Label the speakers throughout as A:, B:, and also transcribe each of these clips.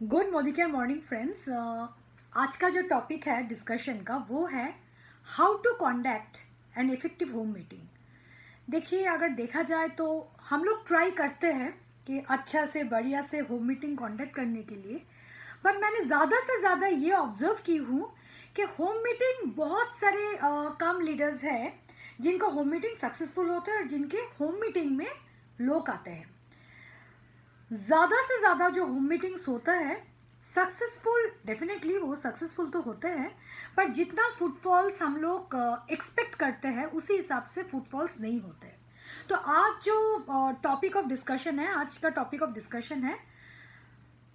A: Good morning friends. आज का जो टॉपिक है डिस्कशन का वो है how to conduct an effective home meeting. देखिए, अगर देखा जाए तो हम लोग ट्राई करते हैं कि अच्छा से बढ़िया से होम मीटिंग कॉन्डक्ट करने के लिए, पर मैंने ज़्यादा से ज़्यादा ये ऑब्जर्व की हूँ कि होम मीटिंग बहुत सारे कम लीडर्स हैं जिनका होम मीटिंग सक्सेसफुल होता है और जिनके होम मीटिंग में लोग आते हैं। ज़्यादा से ज़्यादा जो होम मीटिंग्स होता है सक्सेसफुल, डेफिनेटली वो सक्सेसफुल तो होते हैं, पर जितना फुटफॉल्स हम लोग एक्सपेक्ट करते हैं उसी हिसाब से फुटफॉल्स नहीं होते हैं। तो आज जो टॉपिक ऑफ डिस्कशन है, आज का टॉपिक ऑफ डिस्कशन है,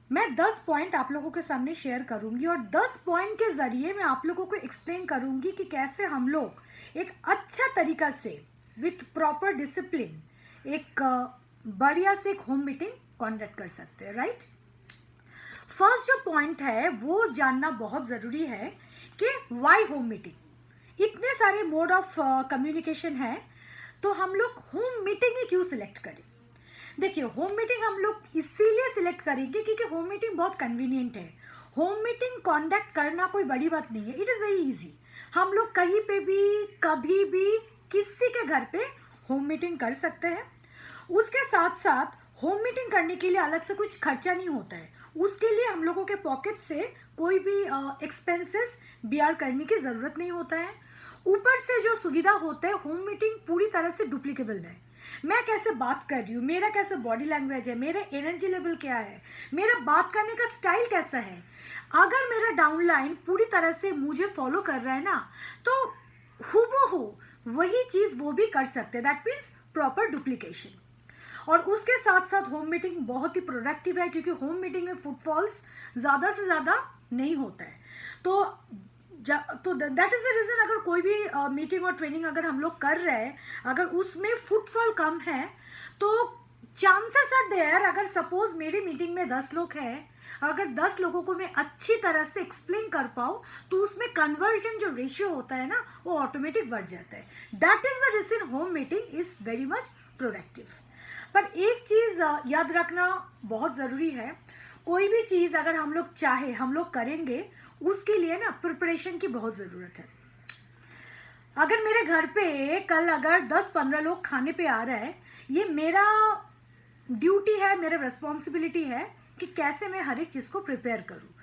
A: मैं 10 पॉइंट आप लोगों के सामने शेयर करूंगी और 10 पॉइंट के ज़रिए मैं आप लोगों को एक्सप्लेन करूंगी कि कैसे हम लोग एक अच्छा तरीका से विथ प्रॉपर डिसिप्लिन एक बढ़िया से एक होम मीटिंग कॉन्डक्ट कर सकते हैं, राइट। फर्स्ट जो पॉइंट है वो जानना बहुत ज़रूरी है कि वाई होम मीटिंग। इतने सारे मोड ऑफ कम्युनिकेशन है, तो हम लोग होम मीटिंग ही क्यों सिलेक्ट करें। देखिए, होम मीटिंग हम लोग इसीलिए सिलेक्ट करेंगे क्योंकि होम मीटिंग बहुत कन्वीनियंट है। होम मीटिंग कॉन्डक्ट करना कोई बड़ी बात नहीं है, इट इज़ वेरी इजी। हम लोग कहीं पे भी कभी भी किसी के घर पे होम मीटिंग कर सकते हैं। उसके साथ साथ होम मीटिंग करने के लिए अलग से कुछ खर्चा नहीं होता है, उसके लिए हम लोगों के पॉकेट से कोई भी एक्सपेंसेस बियर करने की ज़रूरत नहीं होता है। ऊपर से जो सुविधा होता है, होम मीटिंग पूरी तरह से डुप्लीकेबल है। मैं कैसे बात कर रही हूँ, मेरा कैसे बॉडी लैंग्वेज है, मेरा एनर्जी लेवल क्या है, मेरा बात करने का स्टाइल कैसा है, अगर मेरा डाउनलाइन पूरी तरह से मुझे फॉलो कर रहा है ना, तो हूबहू वही चीज़ वो भी कर सकते हैं। That means proper duplication. और उसके साथ साथ होम मीटिंग बहुत ही प्रोडक्टिव है क्योंकि होम मीटिंग में फुटफॉल्स ज़्यादा से ज़्यादा नहीं होता है। तो दैट इज़ द रीज़न, अगर कोई भी मीटिंग और ट्रेनिंग अगर हम लोग कर रहे हैं, अगर उसमें फुटफॉल कम है तो चांसेस आर देयर, अगर सपोज मेरी मीटिंग में 10 लोग हैं, अगर 10 लोगों को मैं अच्छी तरह से एक्सप्लेन कर पाऊँ तो उसमें कन्वर्जन जो रेशियो होता है ना, वो ऑटोमेटिक बढ़ जाता है। That is the reason home meeting is very much productive. पर एक चीज़ याद रखना बहुत ज़रूरी है, कोई भी चीज़ अगर हम लोग चाहे हम लोग करेंगे, उसके लिए ना प्रिपरेशन की बहुत ज़रूरत है। अगर मेरे घर पे कल अगर 10-15 लोग खाने पे आ रहे हैं, ये मेरा ड्यूटी है, मेरा रिस्पॉन्सिबिलिटी है कि कैसे मैं हर एक चीज़ को प्रिपेयर करूँ।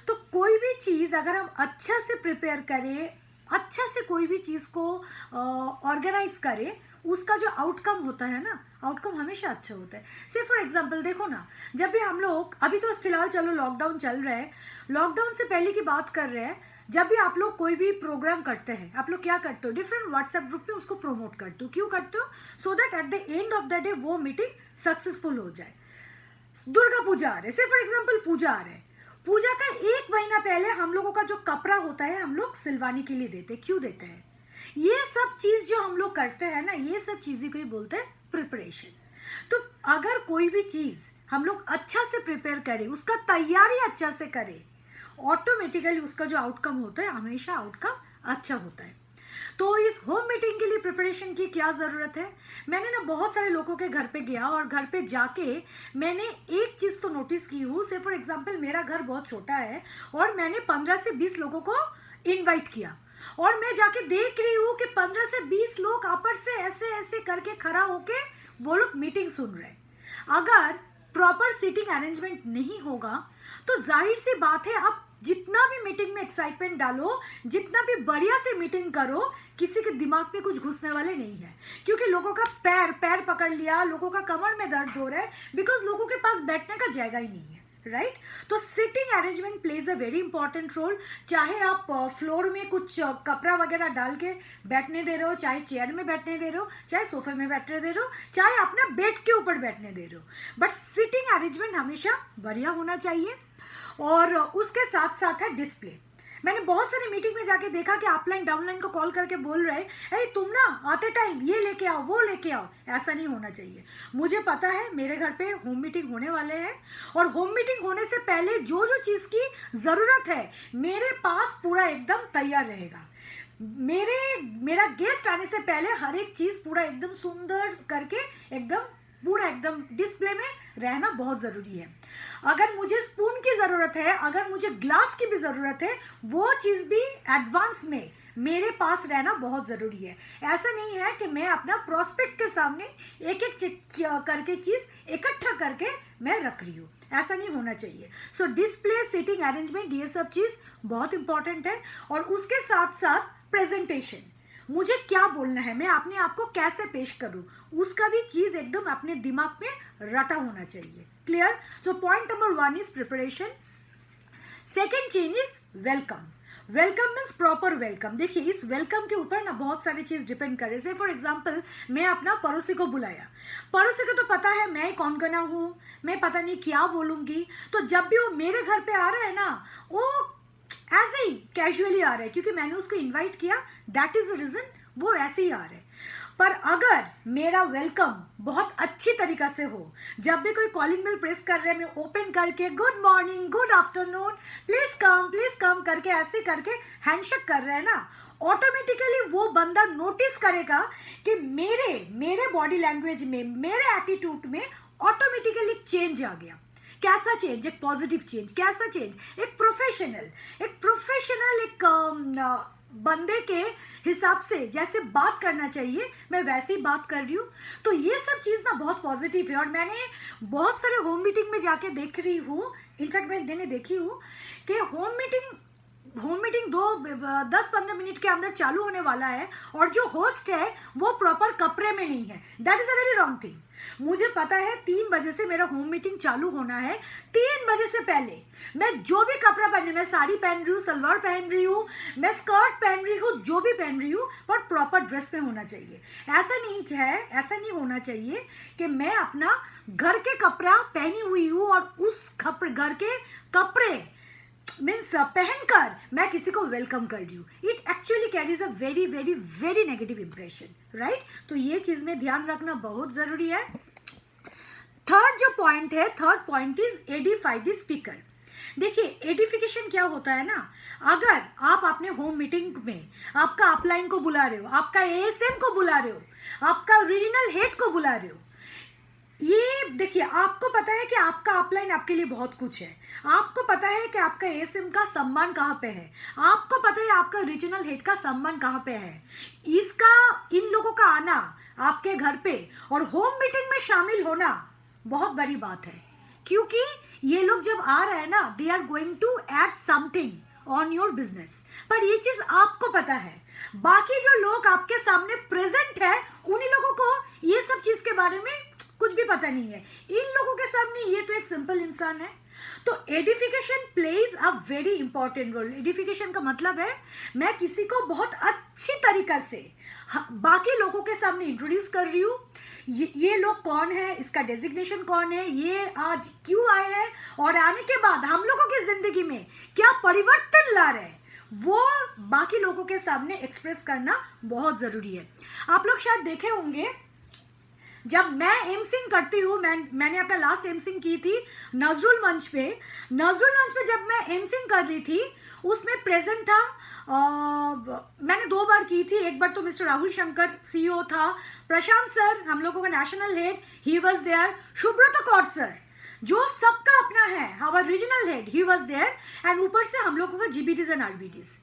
A: तो कोई भी चीज़ अगर हम अच्छा से प्रिपेयर करें, अच्छा से कोई भी चीज़ को ऑर्गेनाइज करें, उसका जो आउटकम होता है ना, आउटकम हमेशा अच्छा होता है। से फॉर एग्जांपल देखो ना, जब भी हम लोग, अभी तो फिलहाल चलो लॉकडाउन चल रहा है, लॉकडाउन से पहले की बात कर रहे हैं, जब भी आप लोग कोई भी प्रोग्राम करते हैं, आप लोग क्या करते हो, डिफरेंट व्हाट्सएप ग्रुप में उसको प्रमोट करते हो। क्यों करते हो? So that at the end of the day वो मीटिंग सक्सेसफुल हो जाए। दुर्गा पूजा आ रहे, से फॉर एग्जाम्पल पूजा आ रहे, पूजा का 1 महीना पहले हम लोगों का जो कपड़ा होता है हम लोग सिलवाने के लिए देते, क्यों देते हैं? ये सब चीज़ जो हम लोग करते हैं ना, ये सब चीज़ें को ही बोलते हैं प्रिपरेशन। तो अगर कोई भी चीज़ हम लोग अच्छा से प्रिपेयर करें, उसका तैयारी अच्छा से करें, ऑटोमेटिकली उसका जो आउटकम होता है हमेशा आउटकम अच्छा होता है। तो इस होम मीटिंग के लिए प्रिपरेशन की क्या ज़रूरत है? मैंने ना बहुत सारे लोगों के घर पे गया और घर पे जाके मैंने एक चीज़ तो नोटिस की हूँ। से फॉर एग्जांपल मेरा घर बहुत छोटा है और मैंने 15 से 20 लोगों को इनवाइट किया और मैं जाके देख रही हूँ कि 15 से 20 लोग आपस से ऐसे ऐसे करके खड़ा होके वो लोग मीटिंग सुन रहे हैं। अगर प्रॉपर सीटिंग अरेंजमेंट नहीं होगा तो जाहिर सी बात है, आप जितना भी मीटिंग में एक्साइटमेंट डालो, जितना भी बढ़िया से मीटिंग करो, किसी के दिमाग में कुछ घुसने वाले नहीं है, क्योंकि लोगों का पैर पैर पकड़ लिया, लोगों का कमर में दर्द हो रहा है, बिकॉज लोगों के पास बैठने का जगह ही नहीं है, राइट। तो sitting arrangement plays a very important role. चाहे आप फ्लोर में कुछ कपड़ा वगैरह डाल के बैठने दे रहे हो, चाहे चेयर में बैठने दे रहे हो, चाहे सोफे में बैठने दे रहे हो, चाहे अपने बेड के ऊपर बैठने दे रहे हो, बट सिटिंग अरेंजमेंट हमेशा बढ़िया होना चाहिए। और उसके साथ साथ है डिस्प्ले। मैंने बहुत सारी मीटिंग में जाके देखा कि अपलाइन डाउनलाइन को कॉल करके बोल रहे हैं, तुम ना आते टाइम ये लेके आओ, वो लेके आओ। ऐसा नहीं होना चाहिए। मुझे पता है मेरे घर पे होम मीटिंग होने वाले हैं और होम मीटिंग होने से पहले जो जो चीज़ की ज़रूरत है मेरे पास पूरा एकदम तैयार रहेगा। मेरा गेस्ट आने से पहले हर एक चीज़ पूरा एकदम सुंदर करके एकदम पूरा एकदम डिस्प्ले में रहना बहुत ज़रूरी है। अगर मुझे स्पून की ज़रूरत है, अगर मुझे ग्लास की भी ज़रूरत है, वो चीज़ भी एडवांस में मेरे पास रहना बहुत ज़रूरी है। ऐसा नहीं है कि मैं अपना प्रॉस्पेक्ट के सामने एक एक करके चीज़ इकट्ठा करके मैं रख रही हूँ, ऐसा नहीं होना चाहिए। सो डिस्प्ले, सीटिंग अरेंजमेंट, ये सब चीज़ बहुत इंपॉर्टेंट है। और उसके साथ साथ प्रेजेंटेशन, मुझे क्या बोलना है, मैं अपने आप को कैसे पेश करूँ, उसका भी चीज़ एकदम अपने दिमाग में रटा होना चाहिए। Clear? So point number 1 is preparation. Second चीज is welcome. Welcome means proper welcome. देखिए, इस वेलकम के ऊपर ना बहुत सारी चीज़ डिपेंड करे। से फॉर एग्जाम्पल, मैं अपना पड़ोसी को बुलाया, पड़ोसी को तो पता है मैं कौन कना हूँ, मैं पता नहीं क्या बोलूँगी, तो जब भी वो मेरे घर पे आ रहा है ना, वो ऐसे ही कैजुअली आ रहा है क्योंकि मैंने उसको इन्वाइट किया, दैट इज़ द रीज़न वो ऐसे ही आ रहा है। पर अगर मेरा वेलकम बहुत अच्छी तरीका से हो, जब भी कोई कॉलिंग बेल प्रेस कर रहे हैं, मैं ओपन करके good morning, good afternoon, please come करके ऐसे करके हैंडशेक कर रहे हैं ना, ऑटोमेटिकली वो बंदा नोटिस करेगा कि मेरे बॉडी लैंग्वेज में, मेरे एटीट्यूड में ऑटोमेटिकली चेंज आ गया। कैसा चेंज? एक पॉजिटिव चेंज। कैसा चेंज? एक प्रोफेशनल एक बंदे के हिसाब से जैसे बात करना चाहिए, मैं वैसे ही बात कर रही हूँ। तो ये सब चीज़ ना बहुत पॉजिटिव है। और मैंने बहुत सारे होम मीटिंग में जाके देख रही हूँ, इनफैक्ट मैंने देखी हूँ कि होम मीटिंग 10-15 मिनट के अंदर चालू होने वाला है और जो होस्ट है वो प्रॉपर कपड़े में नहीं है। That is a very wrong thing. मुझे पता है 3 बजे से मेरा होम मीटिंग चालू होना है। 3 बजे से पहले मैं जो भी कपड़ा पहने, मैं साड़ी पहन रही हूँ, सलवार पहन रही हूँ, मैं स्कर्ट पहन रही हूँ, जो भी पहन रही हूँ, पर प्रॉपर ड्रेस में होना चाहिए। ऐसा नहीं होना चाहिए कि मैं अपना घर के कपड़ा पहनी हुई हूँ और उस घर के कपड़े मीन्स पहनकर मैं किसी को वेलकम कर रही हूँ। It actually carries a very very very negative impression, right? तो ये चीज़ में ध्यान रखना बहुत ज़रूरी है। थर्ड जो पॉइंट है, third point is Edify the speaker. देखिए, एडिफिकेशन क्या होता है ना, अगर आप अपने होम मीटिंग में आपका अपलाइन को बुला रहे हो, आपका एएसएम को बुला रहे हो, आपका रीजनल हेड को बुला रहे हो, ये देखिए, आपको पता है कि आपका अपलाइन आपके लिए बहुत कुछ है, आपको पता है कि आपका एएसएम का सम्मान कहाँ पे है, आपको पता है आपका रीजनल हेड का सम्मान कहाँ पे है। इन लोगों का आना आपके घर पे और होम मीटिंग में शामिल होना बहुत बड़ी बात है, क्योंकि ये लोग जब आ रहे हैं ना, they are going to add something on your business. पर ये चीज़ आपको पता है, बाकी जो लोग आपके सामने प्रेजेंट है, उन्हीं लोगों को ये सब चीज़ के बारे में कुछ भी पता नहीं है। इन लोगों के सामने ये तो एक सिंपल इंसान है। तो edification plays a very important role. Edification का मतलब है मैं किसी को बहुत अच्छी तरीका से बाकी लोगों के सामने इंट्रोड्यूस कर रही हूँ। ये लोग कौन है, इसका डेजिग्नेशन कौन है, ये आज क्यों आए हैं और आने के बाद हम लोगों की जिंदगी में क्या परिवर्तन ला रहे हैं, वो बाकी लोगों के सामने एक्सप्रेस करना बहुत ज़रूरी है। आप लोग शायद देखे होंगे, जब मैं एमसिंग करती हूँ, मैंने अपना लास्ट एमसिंग की थी नजरुल मंच पे। जब मैं एमसिंग कर रही थी, उसमें प्रेजेंट था, मैंने 2 बार की थी। एक बार तो मिस्टर राहुल शंकर सीईओ था, प्रशांत सर हम लोगों का national head, he was there, Subrata Kaur sir जो सबका अपना है, our regional head, he was there, and ऊपर से हम लोगों का जीबीटीज एंड आरबीटीज।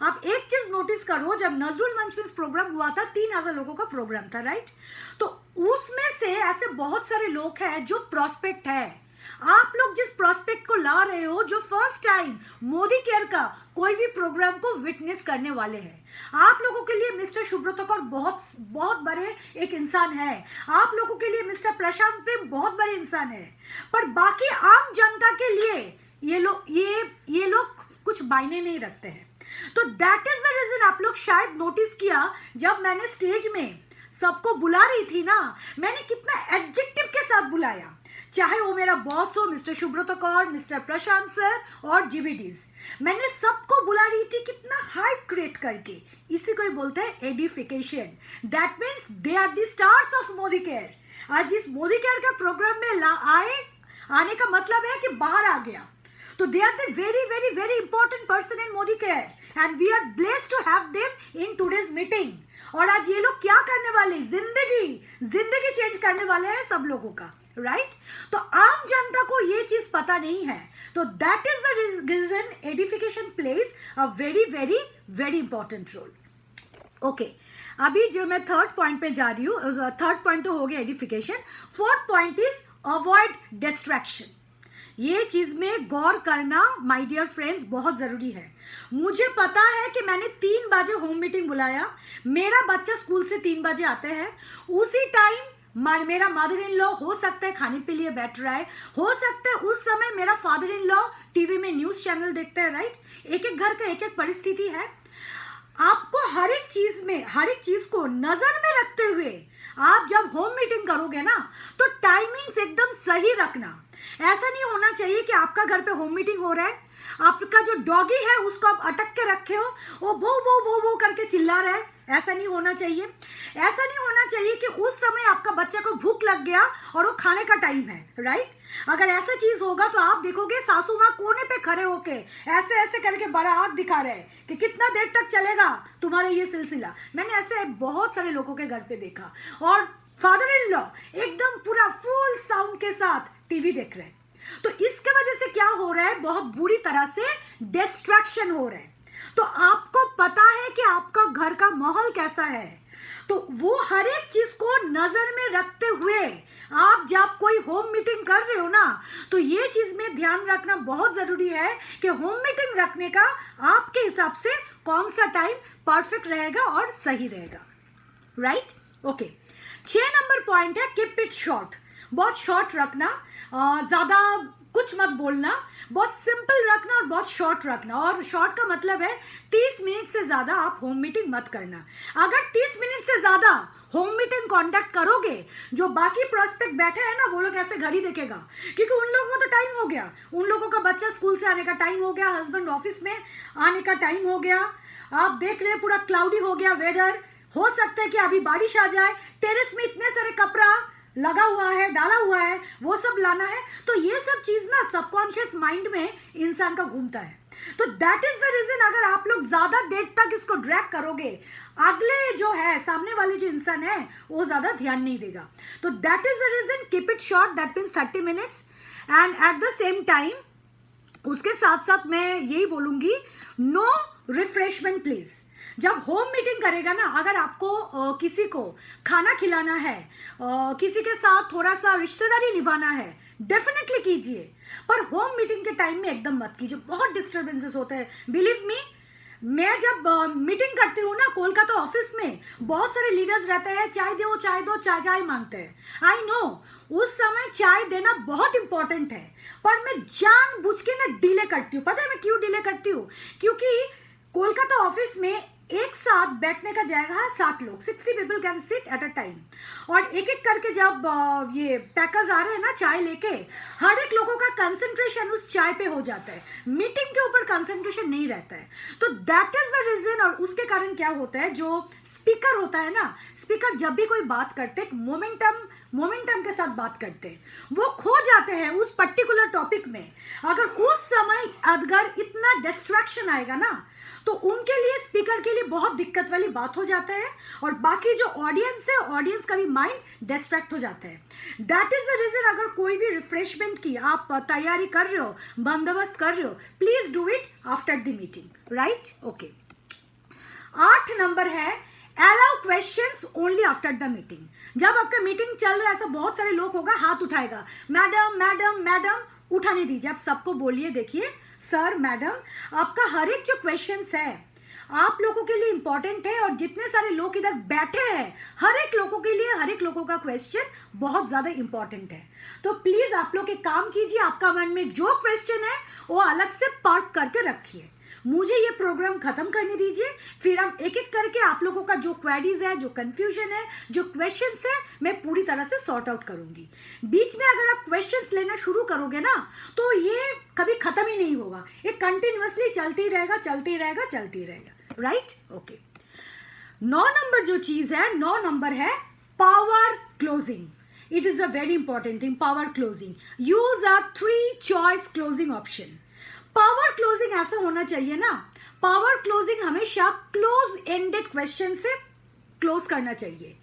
A: आप एक चीज नोटिस करो, जब नजरुल मंच में प्रोग्राम हुआ था, 3000 लोगों का प्रोग्राम था, राइट? तो उसमें से ऐसे बहुत सारे लोग हैं जो प्रॉस्पेक्ट है। आप लोग जिस प्रॉस्पेक्ट को ला रहे हो, जो फर्स्ट टाइम मोदी केयर का कोई भी प्रोग्राम को विटनेस करने वाले हैं, आप लोगों के लिए मिस्टर सुब्रत कौर बहुत बहुत बड़े एक इंसान है, आप लोगों के लिए मिस्टर प्रशांत प्रेम बहुत बड़े इंसान है, पर बाकी आम जनता के लिए ये लोग कुछ मायने नहीं रखते हैं। तो दैट इज द रीजन आप लोग शायद नोटिस किया, जब मैंने स्टेज में सबको बुला रही थी ना, मैंने कितना एडजेक्टिव के साथ बुलाया, चाहे वो मेरा बॉस हो मिस्टर सुब्रत कौर, मिस्टर प्रशांत सर और जीबीटीज, मैंने सबको बुला रही थी कितना हाइप क्रिएट करके। इसी को ही बोलते हैं edification. That means they are the stars of Modicare. आज इस मोदी केयर का प्रोग्राम में आने का मतलब है कि बाहर आ गया, तो they are the very very very important person in Modicare and we are blessed to have them in today's meeting. और आज ये लोग क्या करने वाले, जिंदगी चेंज करने वाले हैं सब लोगों का, राइट? तो आम जनता को ये चीज पता नहीं है. तो that is the reason edification plays a very very very important role. Okay, अभी जो मैं थर्ड पॉइंट पे जा रही हूँ, थर्ड पॉइंट तो हो गया edification. Fourth point is avoid distraction. ये चीज में गौर करना माय डियर फ्रेंड्स बहुत जरूरी है. मुझे पता है कि मैंने 3 बजे होम मीटिंग बुलाया, मेरा बच्चा स्कूल से 3 बजे आते हैं, उसी टाइम मेरा मदर इन लॉ हो सकता है खाने के लिए बैठ रहा है, हो सकता है उस समय मेरा फादर इन लॉ टीवी में न्यूज चैनल देखते हैं, राइट? एक एक घर का एक एक परिस्थिति है. आपको हर एक चीज को नजर में रखते हुए आप जब होम मीटिंग करोगे ना, तो टाइमिंग्स एकदम सही रखना. ऐसा नहीं होना चाहिए कि आपका घर पे होम मीटिंग हो रहा है, आपका जो डॉगी है उसको आप अटक के रखे हो, वो भो भो भो भो करके चिल्ला रहा है. ऐसा नहीं होना चाहिए. ऐसा नहीं होना चाहिए कि उस समय आपका बच्चा को भूख लग गया और वो खाने का टाइम है, राइट? अगर ऐसा चीज होगा तो आप देखोगे सासू माँ कोने पे खड़े होके ऐसे ऐसे करके बड़ा आग दिखा रहे हैं कि कितना देर तक चलेगा तुम्हारा ये सिलसिला. मैंने ऐसे बहुत सारे लोगों के घर पे देखा. और फादर इन लॉ एकदम पूरा फुल साउंड के साथ टीवी देख रहे हैं. तो इसके वजह से क्या हो रहा है, बहुत बुरी तरह से डिस्ट्रैक्शन हो रहा है. तो आपको पता है कि आपका घर का माहौल कैसा है, तो वो हर एक चीज को नजर में रखते हुए आप जब कोई होम मीटिंग कर रहे हो ना, तो ये चीज में ध्यान रखना बहुत जरूरी है कि होम मीटिंग रखने का आपके हिसाब से कौन सा टाइम परफेक्ट रहेगा और सही रहेगा, राइट? ओके, 6 नंबर पॉइंट है कीप इट शॉर्ट. बहुत शॉर्ट रखना, ज़्यादा कुछ मत बोलना, बहुत सिंपल रखना और बहुत शॉर्ट रखना. और शॉर्ट का मतलब है 30 मिनट से ज़्यादा आप होम मीटिंग मत करना. अगर 30 मिनट से ज़्यादा होम मीटिंग कॉन्टैक्ट करोगे, जो बाकी प्रोस्पेक्ट बैठे हैं ना, वो लोग ऐसे घड़ी देखेगा, क्योंकि उन लोगों को तो टाइम हो गया, उन लोगों का बच्चा स्कूल से आने का टाइम हो गया, हस्बैंड ऑफिस में आने का टाइम हो गया. आप देख रहे हैं पूरा क्लाउडी हो गया वेदर, हो सकता है कि अभी बारिश आ जाए, टेरेस में इतने सारे कपड़ा लगा हुआ है, डाला हुआ है, वो सब लाना है. तो ये सब चीज ना सबकॉन्शियस माइंड में इंसान का घूमता है. तो दैट इज द रीजन अगर आप लोग ज्यादा देर तक इसको ड्रैग करोगे, अगले जो है सामने वाले जो इंसान है वो ज्यादा ध्यान नहीं देगा. तो that is the reason keep it short, that means 30 minutes. And at the same time उसके साथ साथ मैं यही बोलूंगी, नो रिफ्रेशमेंट प्लीज. जब होम मीटिंग करेगा ना, अगर आपको किसी को खाना खिलाना है, किसी के साथ थोड़ा सा रिश्तेदारी निभाना है, डेफिनेटली कीजिए, पर होम मीटिंग के टाइम में एकदम मत कीजिए. बहुत डिस्टर्बेंसेस होते हैं, बिलीव मी. मैं जब मीटिंग करती हूँ ना कोलकाता ऑफिस में, बहुत सारे लीडर्स रहते हैं, चाय दो चाय दो, चाय चाय मांगते हैं. आई नो उस समय चाय देना बहुत इंपॉर्टेंट है, पर मैं जानबूझ के ना डिले करती हूँ. पता है मैं क्यों डिले करती हूँ? क्योंकि कोलकाता ऑफिस में एक साथ बैठने का जगह है 60 लोग, 60 people can sit at a time. और एक एक करके जब ये पैकर्स आ रहे हैं ना चाय लेके, हर एक लोगों का कंसंट्रेशन उस चाय पे हो जाता है, मीटिंग के ऊपर कंसंट्रेशन नहीं रहता है. तो दैट इज द रीजन. और उसके कारण क्या होता है, जो स्पीकर होता है ना, स्पीकर जब भी कोई बात करते मोमेंटम के साथ बात करते हैं, वो खो जाते हैं उस पर्टिकुलर टॉपिक में. अगर उस समय अगर इतना डिस्ट्रैक्शन आएगा ना, तो उनके लिए, स्पीकर के लिए बहुत दिक्कत वाली बात हो जाता है, और बाकी जो ऑडियंस है, ऑडियंस का भी माइंड डिस्ट्रैक्ट हो जाता है. That is the reason. अगर कोई भी रिफ्रेशमेंट की आप तैयारी कर रहे हो, बंदोबस्त कर रहे हो, please do it after the meeting, right? Okay, 8 number है allow questions only after the meeting. जब आपका मीटिंग चल रहा है, ऐसा बहुत सारे लोग होगा हाथ उठाएगा, मैडम मैडम मैडम, उठाने दीजिए. आप सबको बोलिए, देखिए सर मैडम, आपका हर एक जो क्वेश्चंस है आप लोगों के लिए इंपॉर्टेंट है, और जितने सारे लोग इधर बैठे हैं, हर एक लोगों के लिए, हर एक लोगों का क्वेश्चन बहुत ज़्यादा इंपॉर्टेंट है. तो प्लीज़ आप लोग एक काम कीजिए, आपका मन में जो क्वेश्चन है वो अलग से पार्क करके रखिए. मुझे ये प्रोग्राम खत्म करने दीजिए, फिर हम एक एक करके आप लोगों का जो क्वेरीज है, जो कंफ्यूजन है, जो क्वेश्चंस है, मैं पूरी तरह से सॉर्ट आउट करूंगी. बीच में अगर आप क्वेश्चंस लेना शुरू करोगे ना, तो ये कभी खत्म ही नहीं होगा, ये कंटिन्यूअसली चलती रहेगा चलती रहेगा चलती रहेगा, राइट? ओके, 9 नंबर जो चीज है, 9 नंबर है power closing. It is a very important thing, power closing. Use a 3 choice closing option. Power closing ऐसा होना चाहिए ना, पावर क्लोजिंग हमेशा क्लोज एंडेड क्वेश्चन से क्लोज करना चाहिए,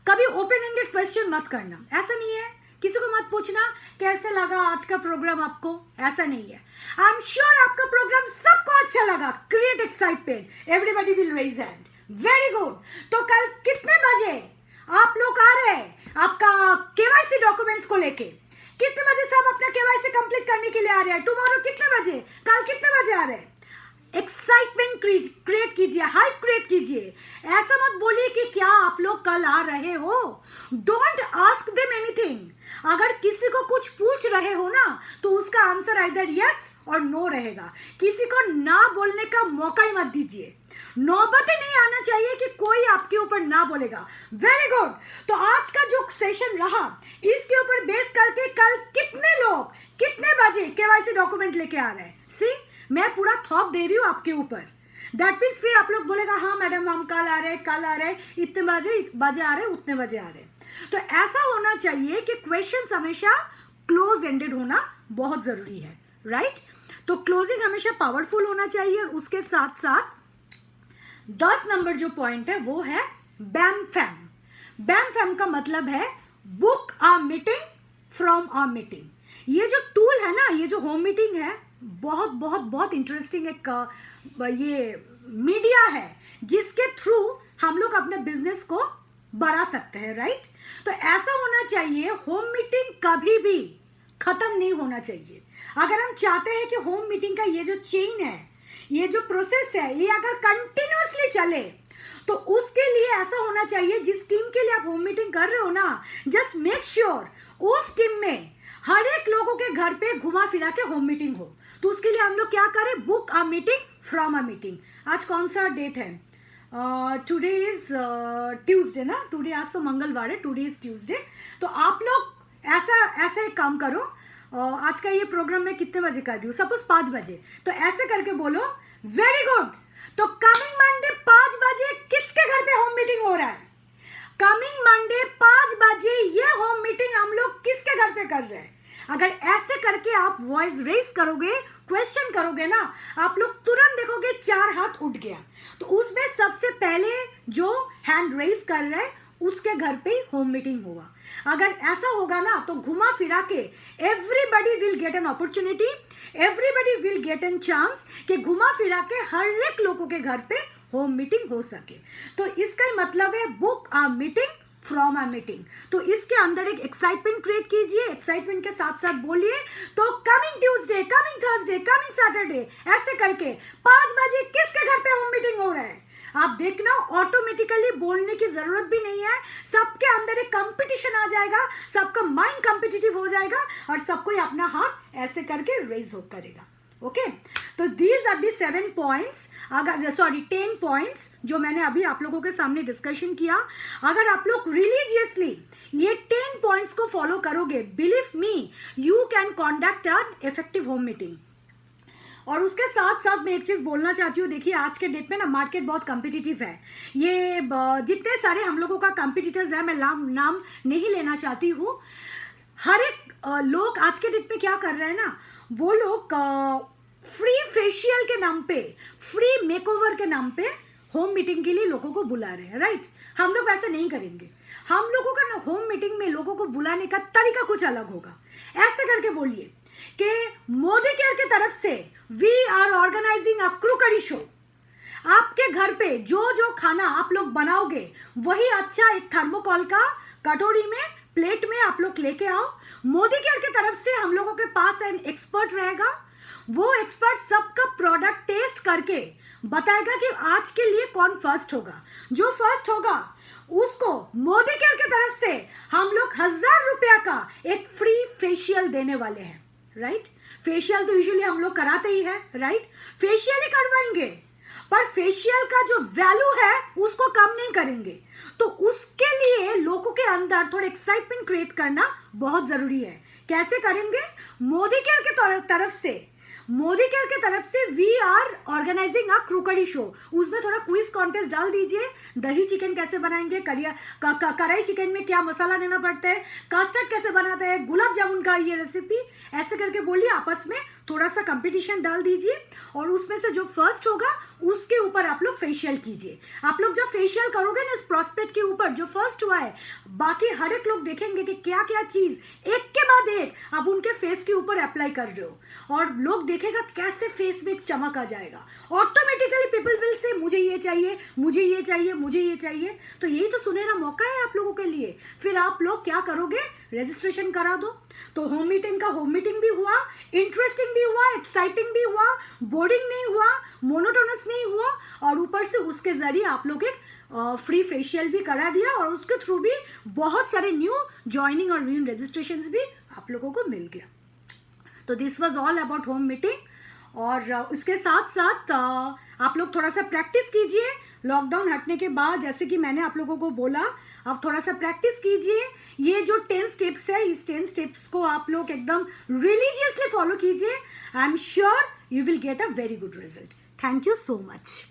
A: कभी ओपन एंडेड क्वेश्चन मत करना। ऐसा नहीं है, किसी को मत पूछना कैसे लगा आज का प्रोग्राम आपको, ऐसा नहीं है। आई एम श्योर आपका प्रोग्राम सबको अच्छा लगा, create excitement, everybody will raise hand, very good. तो कल कितने बजे आप लोग आ रहे हैं आपका केवाईसी डॉक्यूमेंट्स को लेके? कितने बजे सब अपना केवाईसी कंप्लीट करने के लिए आ रहे हैं? टुमारो कितने बजे, कल कितने बजे आ रहे हैं? एक्साइटमेंट क्रिएट कीजिए, हाइप क्रिएट कीजिए। ऐसा मत बोलिए कि क्या आप लोग कल आ रहे हो। Don't ask them anything. अगर किसी को कुछ पूछ रहे हो ना तो उसका आंसर आइदर यस और नो रहेगा। किसी को ना बोलने का मौका ही मत दीजिए। नौबत ही नहीं आना चाहिए कि कोई आपके ऊपर ना बोलेगा। Very good. तो आज का जो सेशन रहा इसके ऊपर बेस करके कल कितने लोग कितने बजे केवाईसी डॉक्यूमेंट लेके आ रहे हैं? सी, मैं पूरा थॉप दे रही हूँ आपके ऊपर। दैट मीन्स फिर आप लोग बोलेगा हाँ मैडम हम कल आ रहे हैं, कल आ रहे हैं, इतने बजे आ रहे हैं, उतने बजे आ रहे हैं। तो ऐसा होना चाहिए कि क्वेश्चंस हमेशा क्लोज एंडेड होना बहुत जरूरी है, राइट? तो क्लोजिंग हमेशा पावरफुल होना चाहिए। और उसके साथ साथ 10 नंबर जो पॉइंट है वो है बैम फैम। बैम फैम का मतलब है book a meeting from a meeting. ये जो टूल है ना, ये जो होम मीटिंग है, बहुत बहुत बहुत इंटरेस्टिंग एक ये मीडिया है जिसके थ्रू हम लोग अपने बिजनेस को बढ़ा सकते हैं, राइट? तो ऐसा होना चाहिए, होम मीटिंग कभी भी खत्म नहीं होना चाहिए। अगर हम चाहते हैं कि होम मीटिंग का ये जो चेन है, ये जो प्रोसेस है, ये अगर कंटिन्यूअसली चले तो उसके लिए ऐसा होना चाहिए, जिस टीम के लिए आप होम मीटिंग कर रहे हो ना, जस्ट मेक श्योर उस टीम में हर एक लोगों के घर पे घुमा फिरा के होम मीटिंग हो। तो उसके लिए हम लोग क्या करें? Book a meeting from a meeting. आज कौन सा डेट है? टुडे इज ट्यूसडे ना, टुडे, आज तो मंगलवार है, टुडे इज ट्यूसडे। तो आप लोग ऐसा एक काम करो, आज का ये प्रोग्राम मैं कितने बजे कर रही हूँ? सपोज 5 बजे। तो ऐसे करके बोलो, वेरी गुड, तो कमिंग मंडे 5 बजे किसके घर पे होम मीटिंग हो रहा है? कमिंग मंडे 5 बजे ये होम मीटिंग हम लोग किसके घर पे कर रहे हैं? अगर ऐसे करके आप वॉइस रेज करोगे, क्वेश्चन करोगे ना, आप लोग तुरंत देखोगे 4 हाथ उठ गया। तो उसमें सबसे पहले जो हैंड रेज कर रहे हैं उसके घर पे होम मीटिंग होगा। अगर ऐसा होगा ना तो घुमा फिरा के everybody will get an opportunity, everybody will get an chance कि घुमा फिरा के हर एक लोगों के घर पे होम मीटिंग हो सके। तो इसका ही मतलब है book a meeting from a meeting. तो इसके अंदर एक एक्साइटमेंट क्रिएट कीजिए, एक्साइटमेंट के साथ साथ बोलिए, तो coming Tuesday, coming Thursday, coming Saturday, ऐसे करके 5 बजे किसके घर पे होम मीटिंग हो रहा है? आप देखना ऑटोमेटिकली बोलने की जरूरत भी नहीं है, सबके अंदर एक कंपटीशन आ जाएगा, सबका माइंड कंपिटिटिव हो जाएगा और सबको अपना हाथ ऐसे करके रेज हो करेगा। ओके, तो दीज आर दी 7 पॉइंट्स, अगर 10 पॉइंट्स जो मैंने अभी आप लोगों के सामने डिस्कशन किया। अगर आप लोग रिलीजियसली ये 10 पॉइंट्स को फॉलो करोगे, believe me, you can conduct an effective home meeting. और उसके साथ साथ मैं एक चीज़ बोलना चाहती हूँ, देखिए आज के डेट में ना मार्केट बहुत कम्पिटिटिव है। ये जितने सारे हम लोगों का कम्पिटिटर्स है, मैं नाम नहीं लेना चाहती हूँ। हर एक लोग आज के डेट में क्या कर रहे हैं ना, वो लोग फ्री फेशियल के नाम पे, फ्री मेकओवर के नाम पे होम मीटिंग के लिए लोगों को बुला रहे हैं, राइट? हम लोग वैसे नहीं करेंगे। हम लोगों का ना होम मीटिंग में लोगों को बुलाने का तरीका कुछ अलग होगा। ऐसे करके बोलिए कि मोदी केयर की तरफ से we are organising a cookery show. आपके घर पे जो जो खाना आप लोग बनाओगे वही अच्छा एक थर्मोकॉल का कटोरी में, प्लेट में आप लोग लेके आओ। मोदी केयर की तरफ से हम लोगों के पास एक एक्सपर्ट रहेगा, वो एक्सपर्ट सबका प्रोडक्ट टेस्ट करके बताएगा कि आज के लिए कौन फर्स्ट होगा। जो फर्स्ट होगा उसको मोदी केयर की तरफ से हम लोग 1000 रुपया का एक फ्री फेशियल देने वाले हैं, राइट? फेशियल तो यूजुअली हम लोग कराते ही है, राइट? फेशियल ही करवाएंगे, पर फेशियल का जो वैल्यू है उसको कम नहीं करेंगे। तो उसके लिए लोगों के अंदर थोड़ा एक्साइटमेंट क्रिएट करना बहुत जरूरी है। कैसे करेंगे? मोदी केयर के तरफ से मोदी केयर की तरफ से we are organising a cookery show, उसमें थोड़ा क्विज कॉन्टेस्ट डाल दीजिए, दही चिकन कैसे बनाएंगे, कढ़ाई चिकन में क्या मसाला देना पड़ता है, कस्टर्ड कैसे बनाते हैं, गुलाब जामुन का ये रेसिपी, ऐसे करके बोलिए, आपस में थोड़ा सा कंपटीशन डाल दीजिए और उसमें से जो फर्स्ट होगा उसके ऊपर आप लोग फेशियल कीजिए। आप लोग जब फेशियल करोगे ना इस प्रॉस्पेक्ट के ऊपर, जो फर्स्ट हुआ है, बाकी हर एक लोग देखेंगे कि क्या क्या चीज एक के बाद एक आप उनके फेस के ऊपर अप्लाई कर रहे हो और लोग देखेगा कैसे फेस में एक चमक आ जाएगा। ऑटोमेटिकली पीपल विल से मुझे ये चाहिए, मुझे ये चाहिए, मुझे ये चाहिए। तो यही तो सुनहरा मौका है आप लोगों के लिए। फिर आप लोग क्या करोगे, रजिस्ट्रेशन करा दो। तो होम मीटिंग का होम मीटिंग भी हुआ, इंटरेस्टिंग भी हुआ, एक्साइटिंग भी हुआ, बोरिंग नहीं हुआ, मोनोटोनस नहीं हुआ, और ऊपर से उसके जरिए आप लोग एक फ्री फेशियल भी करा दिया और उसके थ्रू भी बहुत सारे न्यू ज्वाइनिंग और न्यू रजिस्ट्रेशन भी आप लोगों को मिल गया। तो this was all about home meeting. और उसके साथ साथ आप लोग थोड़ा सा प्रैक्टिस कीजिए लॉकडाउन हटने के बाद, जैसे कि मैंने आप लोगों को बोला, आप थोड़ा सा प्रैक्टिस कीजिए। ये जो 10 स्टेप्स है, इस 10 स्टेप्स को आप लोग एकदम रिलीजियसली फॉलो कीजिए। आई am sure you will get a very good result. Thank you so much.